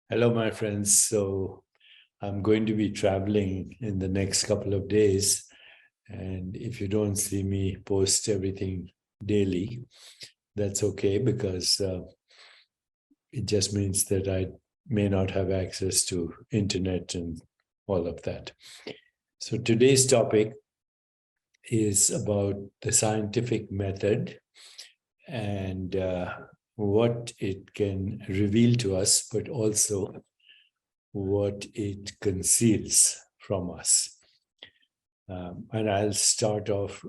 Hello, my friends. So I'm going to be traveling in the next couple of days. And if you don't see me post everything daily, that's okay because it just means that I may not have access to internet and all of that. So today's topic is about the scientific method and what it can reveal to us, but also what it conceals from us. And I'll start off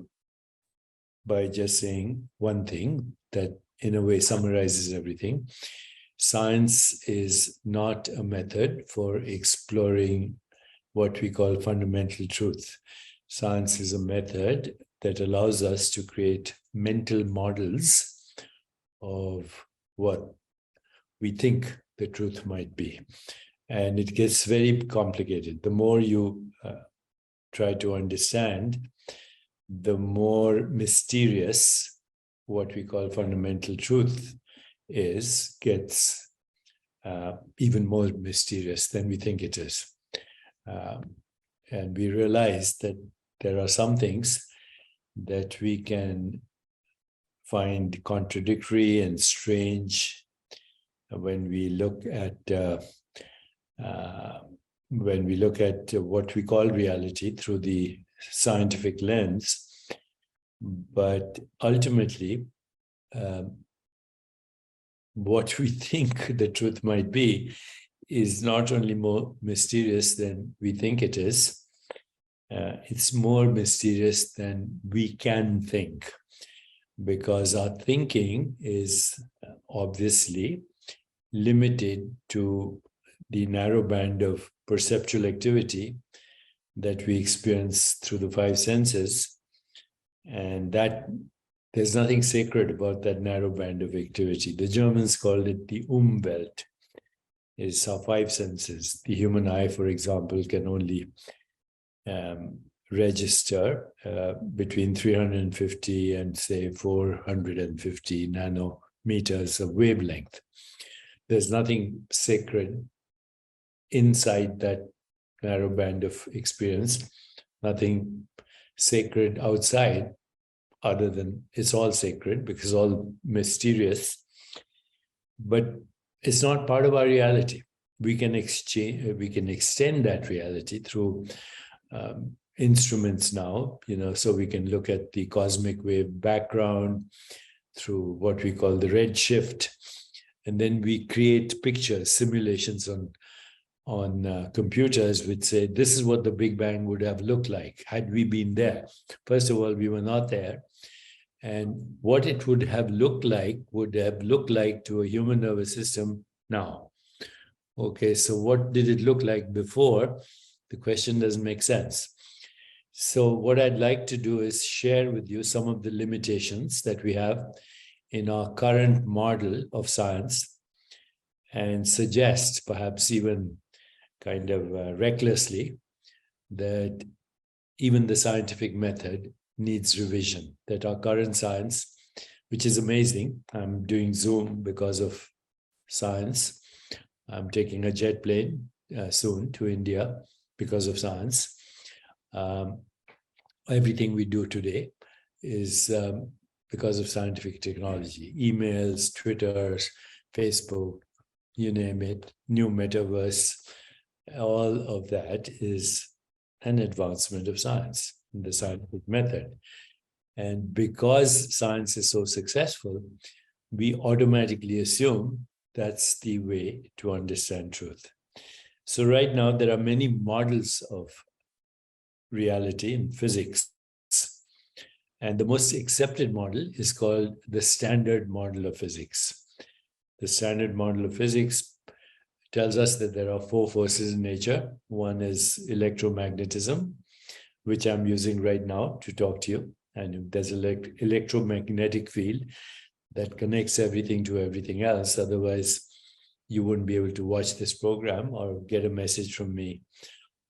by just saying one thing that in a way summarizes everything. Science is not a method for exploring what we call fundamental truth. Science is a method that allows us to create mental models of what we think the truth might be. And it gets very complicated. The more you try to understand, the more mysterious what we call fundamental truth gets even more mysterious than we think it is. And we realize that there are some things that we can find contradictory and strange when we look at what we call reality through the scientific lens. But ultimately, what we think the truth might be is not only more mysterious than we think it is, it's more mysterious than we can think, because our thinking is obviously limited to the narrow band of perceptual activity that we experience through the five senses. And that there's nothing sacred about that narrow band of activity. The Germans called it the Umwelt. It's our five senses. The human eye, for example, can only register between 350 and say 450 nanometers of wavelength. There's nothing sacred inside that narrow band of experience, nothing sacred outside, other than it's all sacred because all mysterious, but it's not part of our reality. We can extend that reality through instruments now, so we can look at the cosmic wave background through what we call the redshift, and then we create pictures, simulations on computers which say this is what the Big Bang would have looked like had we been there. First of all, we were not there. And what it would have looked like to a human nervous system now. Okay, so what did it look like before? The question doesn't make sense. So what I'd like to do is share with you some of the limitations that we have in our current model of science and suggest, perhaps even kind of recklessly, that even the scientific method needs revision, that our current science, which is amazing. I'm doing Zoom because of science. I'm taking a jet plane soon to India because of science. Everything we do today is because of scientific technology, emails, Twitters, Facebook, you name it, new metaverse, all of that is an advancement of science, the scientific method. And because science is so successful, we automatically assume that's the way to understand truth. So right now, there are many models of reality in physics. And the most accepted model is called the standard model of physics. The standard model of physics tells us that there are four forces in nature. One is electromagnetism, which I'm using right now to talk to you. And there's an electromagnetic field that connects everything to everything else. Otherwise, you wouldn't be able to watch this program or get a message from me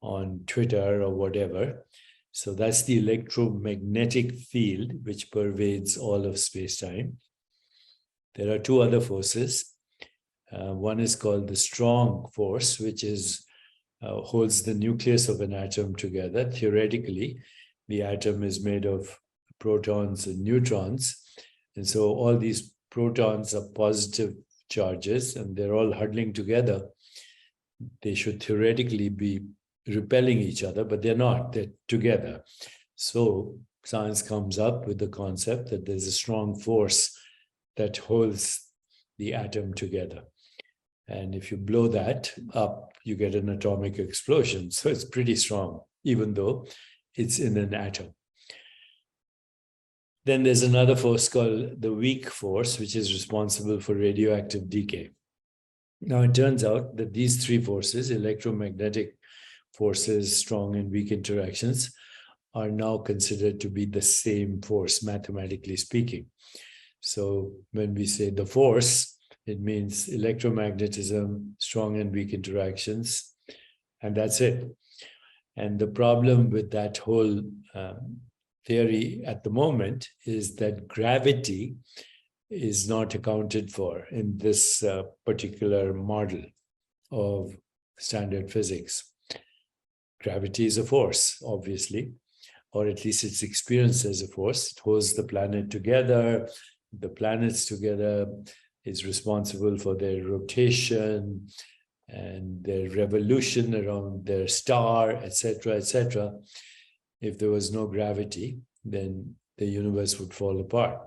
on Twitter or whatever. So that's the electromagnetic field which pervades all of space-time. There are two other forces. One is called the strong force, which is holds the nucleus of an atom together. Theoretically, the atom is made of protons and neutrons. And so all these protons are positive charges and they're all huddling together. They should theoretically be repelling each other, but they're not, they're together. So science comes up with the concept that there's a strong force that holds the atom together. And if you blow that up, you get an atomic explosion. So it's pretty strong, even though it's in an atom. Then there's another force called the weak force, which is responsible for radioactive decay. Now, it turns out that these three forces, electromagnetic forces, strong and weak interactions, are now considered to be the same force, mathematically speaking. So when we say the force, it means electromagnetism, strong and weak interactions, and that's it. And the problem with that whole theory at the moment is that gravity is not accounted for in this particular model of standard physics. Gravity is a force, obviously, or at least it's experienced as a force. It holds the planet together. The planets together is responsible for their rotation and their revolution around their star, etc., etc. If there was no gravity, then the universe would fall apart.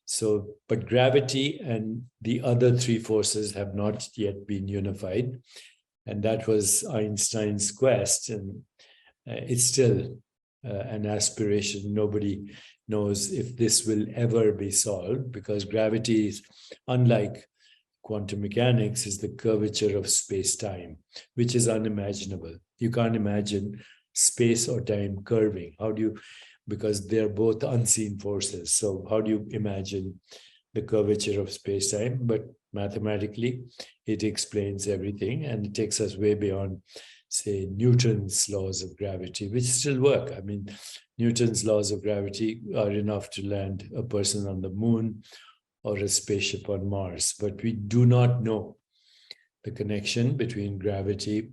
So, but gravity and the other three forces have not yet been unified. And that was Einstein's quest. And it's still an aspiration. Nobody knows if this will ever be solved, because gravity is, unlike quantum mechanics, is the curvature of space-time, which is unimaginable. You can't imagine space or time curving. How do you, because they're both unseen forces. So how do you imagine the curvature of space-time? But mathematically, it explains everything, and it takes us way beyond, say, Newton's laws of gravity, which still work. I mean, Newton's laws of gravity are enough to land a person on the moon or a spaceship on Mars, but we do not know the connection between gravity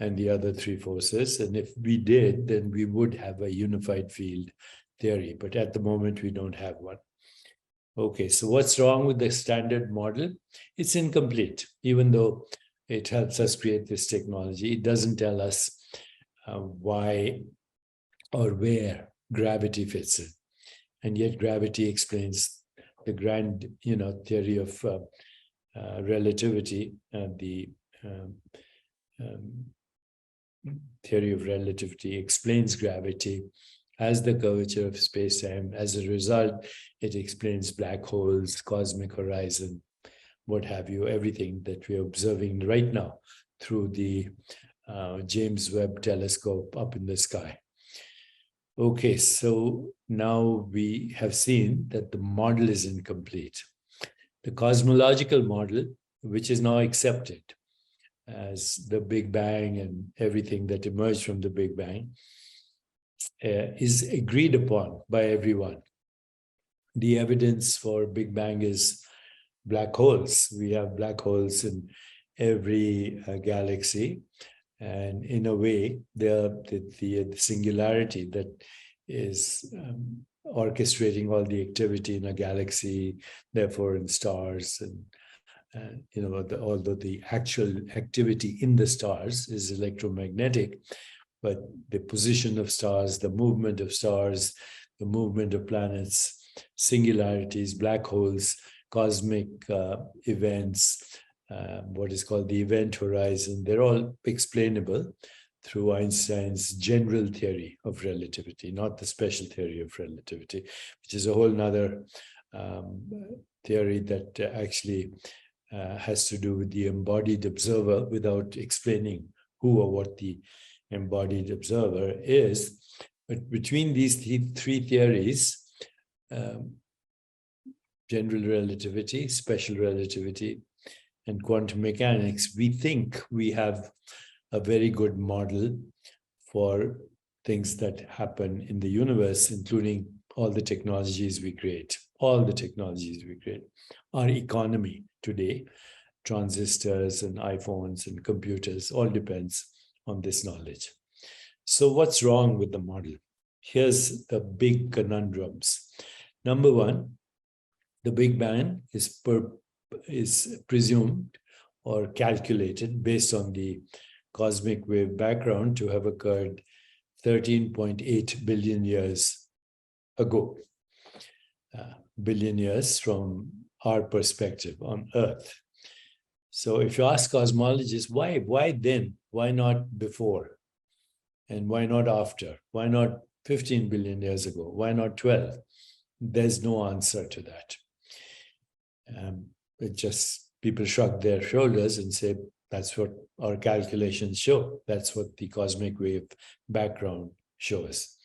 and the other three forces. And if we did, then we would have a unified field theory, but at the moment we don't have one. Okay, so what's wrong with the standard model? It's incomplete, even though it helps us create this technology. It doesn't tell us why or where gravity fits in. And yet gravity explains the grand, theory of relativity. The theory of relativity explains gravity as the curvature of space-time. As a result, it explains black holes, cosmic horizon, what have you, everything that we're observing right now through the James Webb telescope up in the sky. Okay, so now we have seen that the model is incomplete. The cosmological model, which is now accepted as the Big Bang and everything that emerged from the Big Bang, is agreed upon by everyone. The evidence for Big Bang is black holes. We have black holes in every galaxy. And in a way, the singularity that is orchestrating all the activity in a galaxy, therefore in stars, and although the actual activity in the stars is electromagnetic, but the position of stars, the movement of stars, the movement of planets, singularities, black holes, cosmic events, what is called the event horizon, they're all explainable through Einstein's general theory of relativity, not the special theory of relativity, which is a whole nother theory that actually has to do with the embodied observer without explaining who or what the embodied observer is. But between these three theories, general relativity, special relativity, and quantum mechanics, we think we have a very good model for things that happen in the universe, including all the technologies we create, our economy today, transistors and iPhones and computers. All depends on this knowledge. So what's wrong with the model? Here's the big conundrums. Number one, the Big Bang is presumed or calculated based on the cosmic wave background to have occurred 13.8 billion years ago. Billion years from our perspective on Earth. So if you ask cosmologists, why then? Why not before? And why not after? Why not 15 billion years ago? Why not 12? There's no answer to that. It just, people shrug their shoulders and say, that's what our calculations show. That's what the cosmic wave background shows.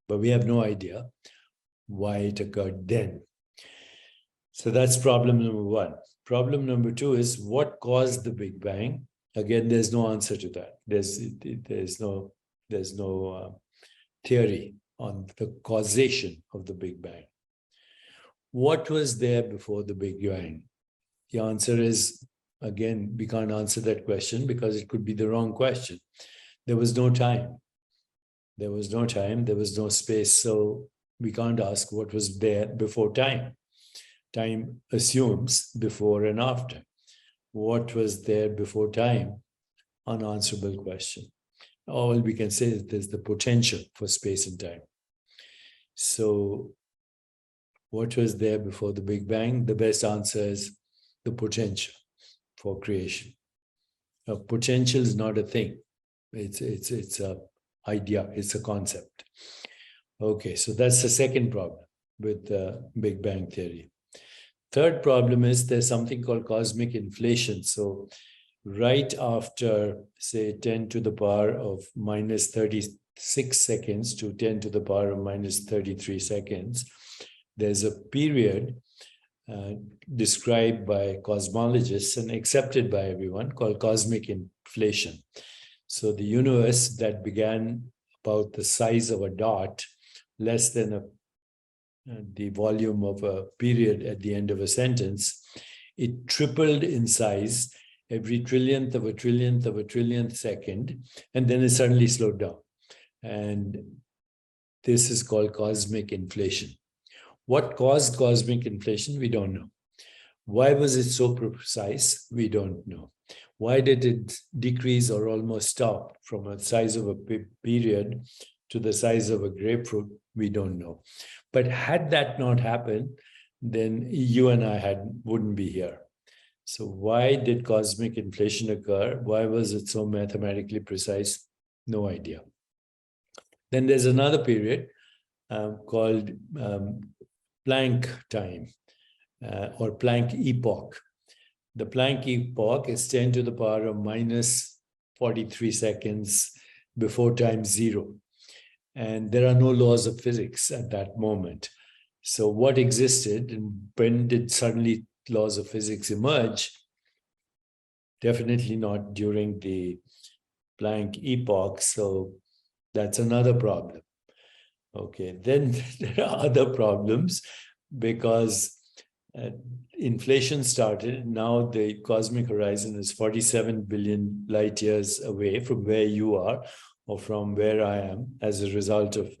But we have no idea why it occurred then. So that's problem number one. Problem number two is what caused the Big Bang? Again, there's no answer to that. There's no theory on the causation of the Big Bang. What was there before the Big Bang? The answer is, again, we can't answer that question because it could be the wrong question. There was no time. There was no time, there was no space. So we can't ask what was there before time. Time assumes before and after. What was there before time? Unanswerable question. All we can say is there's the potential for space and time. So what was there before the Big Bang? The best answer is the potential for creation. Now, potential is not a thing. It's a idea, it's a concept. Okay, so that's the second problem with the Big Bang theory. Third problem is there's something called cosmic inflation. So right after, say, 10 to the power of minus 36 seconds to 10 to the power of minus 33 seconds, there's a period described by cosmologists and accepted by everyone called cosmic inflation. So the universe that began about the size of a dot, less than the volume of a period at the end of a sentence, it tripled in size every trillionth of a trillionth of a trillionth second, and then it suddenly slowed down. And this is called cosmic inflation. What caused cosmic inflation? We don't know. Why was it so precise? We don't know. Why did it decrease or almost stop from a size of a period to the size of a grapefruit? We don't know. But had that not happened, then you and I wouldn't be here. So why did cosmic inflation occur? Why was it so mathematically precise? No idea. Then there's another period called Planck time or Planck epoch. The Planck epoch is 10 to the power of minus 43 seconds before time zero. And there are no laws of physics at that moment. So what existed and when did suddenly laws of physics emerge? Definitely not during the Planck epoch. So that's another problem. Okay, then there are other problems because inflation started. Now the cosmic horizon is 47 billion light years away from where you are or from where I am as a result of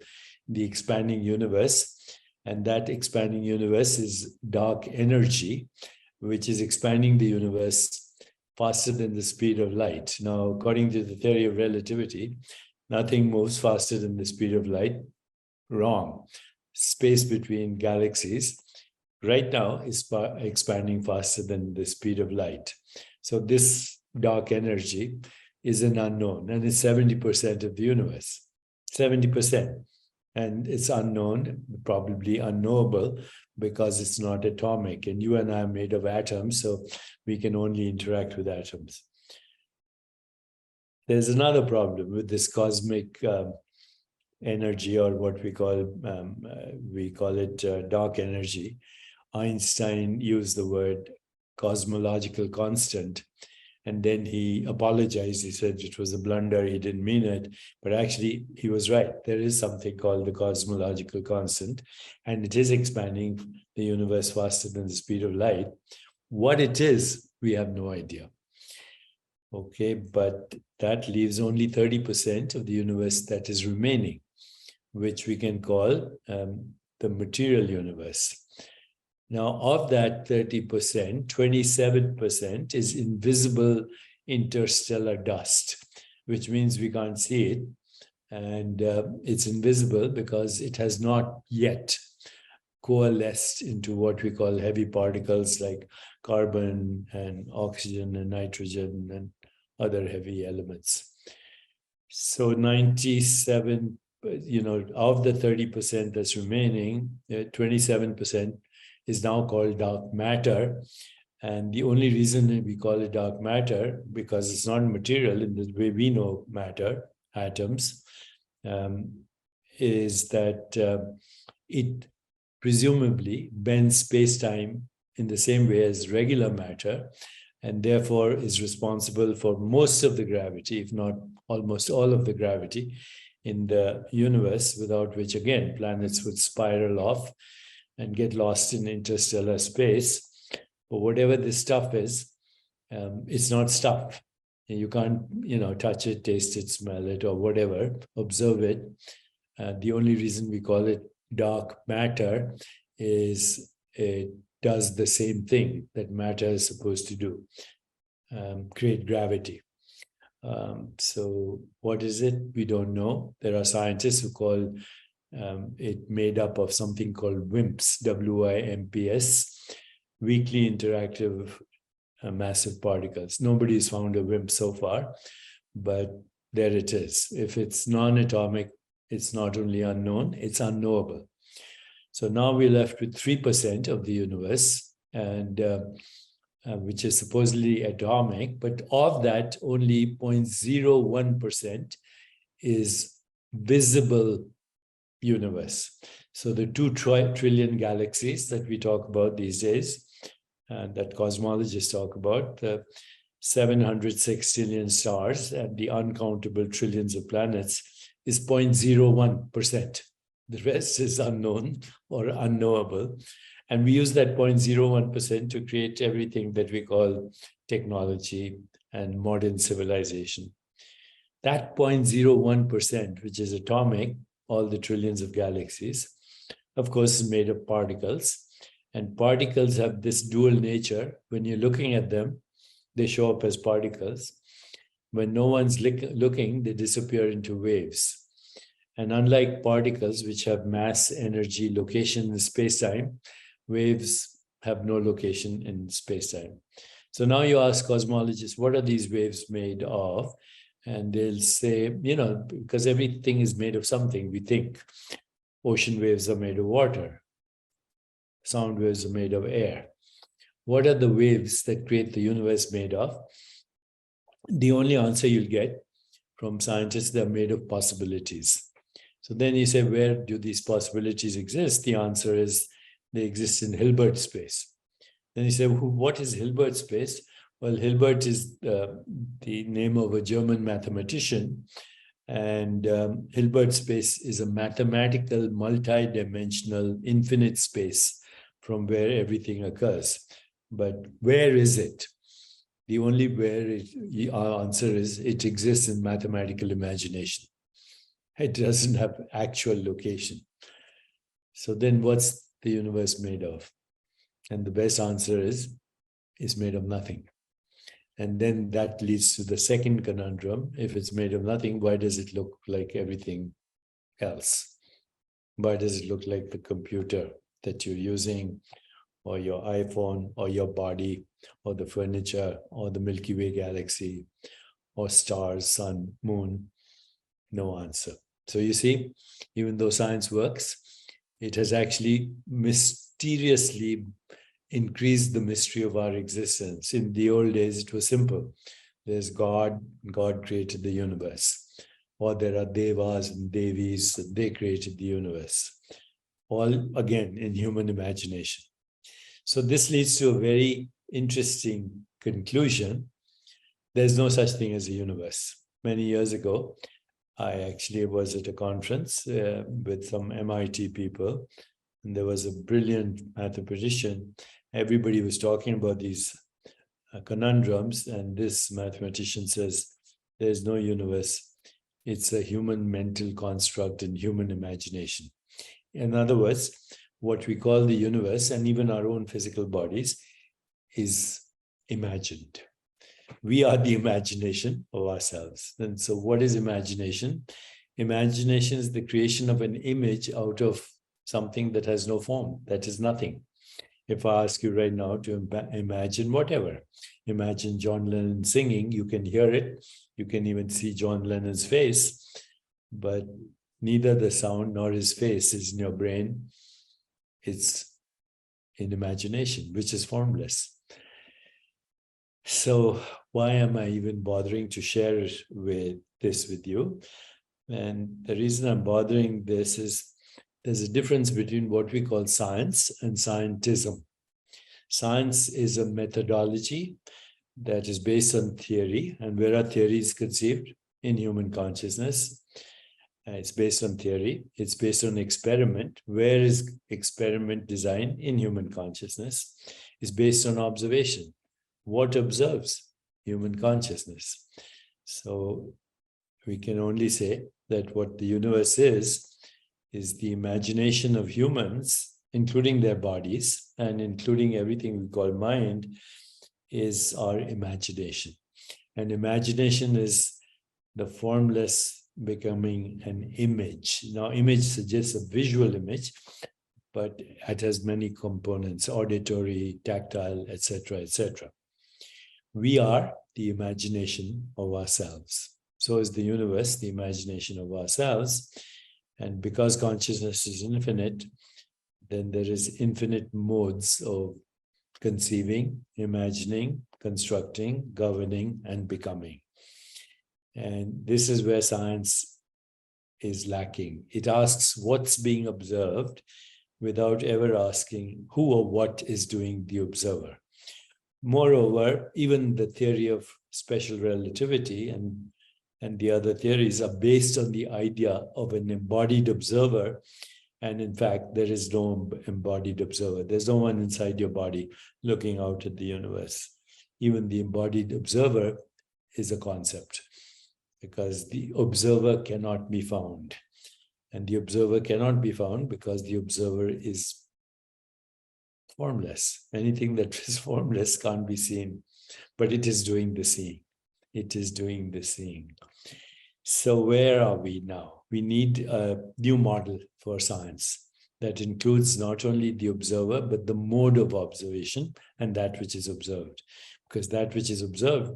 the expanding universe. And that expanding universe is dark energy, which is expanding the universe faster than the speed of light. Now, according to the theory of relativity, nothing moves faster than the speed of light. Wrong. Space between galaxies right now is expanding faster than the speed of light. So this dark energy is an unknown, and it's 70% of the universe. 70%. And it's unknown, probably unknowable, because it's not atomic. And you and I are made of atoms, so we can only interact with atoms. There's another problem with this cosmic energy, or what we call it dark energy. Einstein used the word cosmological constant, and then he apologized. He said it was a blunder, he didn't mean it, but actually he was right. There is something called the cosmological constant, and it is expanding the universe faster than the speed of light. What it is, We have no idea. Okay, but that leaves only 30% of the universe that is remaining, which we can call the material universe. Now, of that 30%, 27% is invisible interstellar dust, which means we can't see it. And it's invisible because it has not yet coalesced into what we call heavy particles like carbon and oxygen and nitrogen and other heavy elements. So 97, of the 30% that's remaining, 27% is now called dark matter. And the only reason we call it dark matter, because it's not material in the way we know matter, atoms, is that it presumably bends space-time in the same way as regular matter, and therefore is responsible for most of the gravity, if not almost all of the gravity in the universe, without which, again, planets would spiral off and get lost in interstellar space. But whatever this stuff is, it's not stuff. You can't, touch it, taste it, smell it, or whatever, observe it. The only reason we call it dark matter is it does the same thing that matter is supposed to do, create gravity. So what is it? We don't know. There are scientists who call it made up of something called WIMPs, W-I-M-P-S, weakly interactive massive particles. Nobody's found a WIMP so far, but there it is. If it's non-atomic, it's not only unknown, it's unknowable. So now we're left with 3% of the universe, and which is supposedly atomic, but of that, only 0.01% is visible universe. So the 2 trillion galaxies that we talk about these days, and that cosmologists talk about, the 700 sextillion stars and the uncountable trillions of planets, is 0.01%. The rest is unknown or unknowable. And we use that 0.01% to create everything that we call technology and modern civilization. That 0.01%, which is atomic, all the trillions of galaxies, of course, is made of particles. And particles have this dual nature. When you're looking at them, they show up as particles. When no one's looking, they disappear into waves. And unlike particles, which have mass, energy, location in space-time, waves have no location in space-time. So now you ask cosmologists, what are these waves made of? And they'll say, because everything is made of something, we think. Ocean waves are made of water. Sound waves are made of air. What are the waves that create the universe made of? The only answer you'll get from scientists, they're made of possibilities. So then you say, where do these possibilities exist? The answer is they exist in Hilbert space. Then you say, what is Hilbert space? Well, Hilbert is the name of a German mathematician. And Hilbert space is a mathematical, multi-dimensional, infinite space from where everything occurs. But where is it? The only our answer is it exists in mathematical imagination. It doesn't have actual location. So then what's the universe made of? And the best answer is it's made of nothing. And then that leads to the second conundrum. If it's made of nothing, why does it look like everything else? Why does it look like the computer that you're using, or your iPhone, or your body, or the furniture, or the Milky Way galaxy, or stars, sun, moon? No answer. So you see, even though science works, it has actually mysteriously increased the mystery of our existence. In the old days, it was simple. There's God, God created the universe. Or there are devas and devis, and they created the universe. All, again, in human imagination. So this leads to a very interesting conclusion. There's no such thing as a universe. Many years ago, I actually was at a conference with some MIT people, and there was a brilliant mathematician. Everybody was talking about these Conundrums, and this mathematician says there's no universe. It's a human mental construct and human imagination. In other words, what we call the universe and even our own physical bodies is imagined. We are the imagination of ourselves. And so what is imagination? Imagination is the creation of an image out of something that has no form, that is nothing. If I ask you right now to imagine whatever, imagine John Lennon singing, you can hear it, you can even see John Lennon's face, but neither the sound nor his face is in your brain. It's in imagination, which is formless. So why am I even bothering to share this with you? And the reason I'm bothering this is there's a difference between what we call science and scientism. Science is a methodology that is based on theory, and where are theories conceived? In human consciousness. It's based on theory. It's based on experiment. Where is experiment design? In human consciousness. It's based on observation. What observes? Human consciousness. So we can only say that what the universe is the imagination of humans, including their bodies and including everything we call mind, is our imagination. And imagination is the formless becoming an image. Now, image suggests a visual image, but it has many components, auditory, tactile, etc., etc. We are the imagination of ourselves. So is the universe the imagination of ourselves. And because consciousness is infinite, then there is infinite modes of conceiving, imagining, constructing, governing, and becoming. And this is where science is lacking. It asks what's being observed without ever asking who or what is doing the observer. Moreover, even the theory of special relativity and the other theories are based on the idea of an embodied observer. And in fact, there is no embodied observer. There's no one inside your body looking out at the universe. Even the embodied observer is a concept, because the observer cannot be found. And the observer cannot be found because the observer is formless. Anything that is formless can't be seen, but it is doing the seeing. It is doing the seeing. So where are we now? We need a new model for science that includes not only the observer, but the mode of observation and that which is observed. Because that which is observed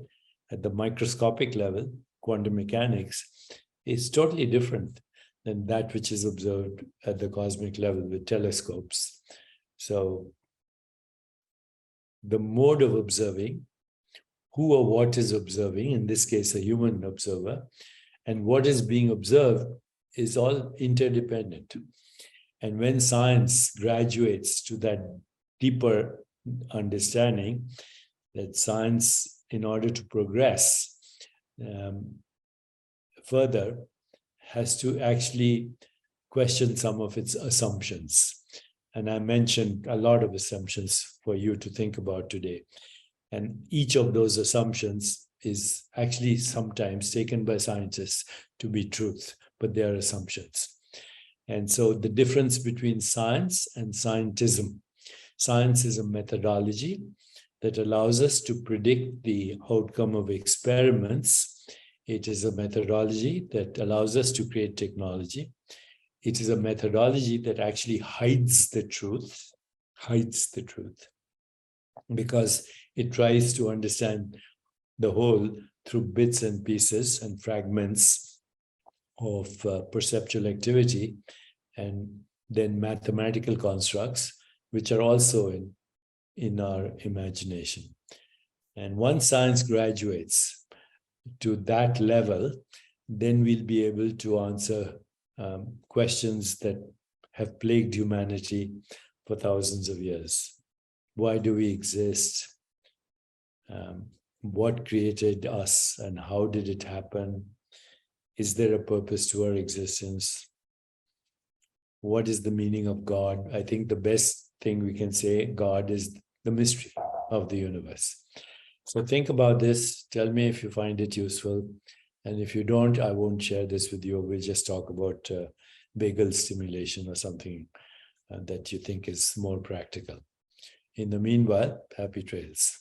at the microscopic level, quantum mechanics, is totally different than that which is observed at the cosmic level with telescopes. So the mode of observing, who or what is observing, in this case, a human observer, and what is being observed is all interdependent. And when science graduates to that deeper understanding that science, in order to progress further, has to actually question some of its assumptions. And I mentioned a lot of assumptions for you to think about today. And each of those assumptions is actually sometimes taken by scientists to be truth, but they are assumptions. And so the difference between science and scientism. Science is a methodology that allows us to predict the outcome of experiments. It is a methodology that allows us to create technology. It is a methodology that actually hides the truth, because it tries to understand the whole through bits and pieces and fragments of perceptual activity, and then mathematical constructs, which are also in our imagination. And once science graduates to that level, then we'll be able to answer questions that have plagued humanity for thousands of years. Why do we exist? What created us and how did it happen? Is there a purpose to our existence? What is the meaning of God? I think the best thing we can say, God is the mystery of the universe. So think about this. Tell me if you find it useful. And if you don't, I won't share this with you. We'll just talk about vagal stimulation or something that you think is more practical. In the meanwhile, happy trails.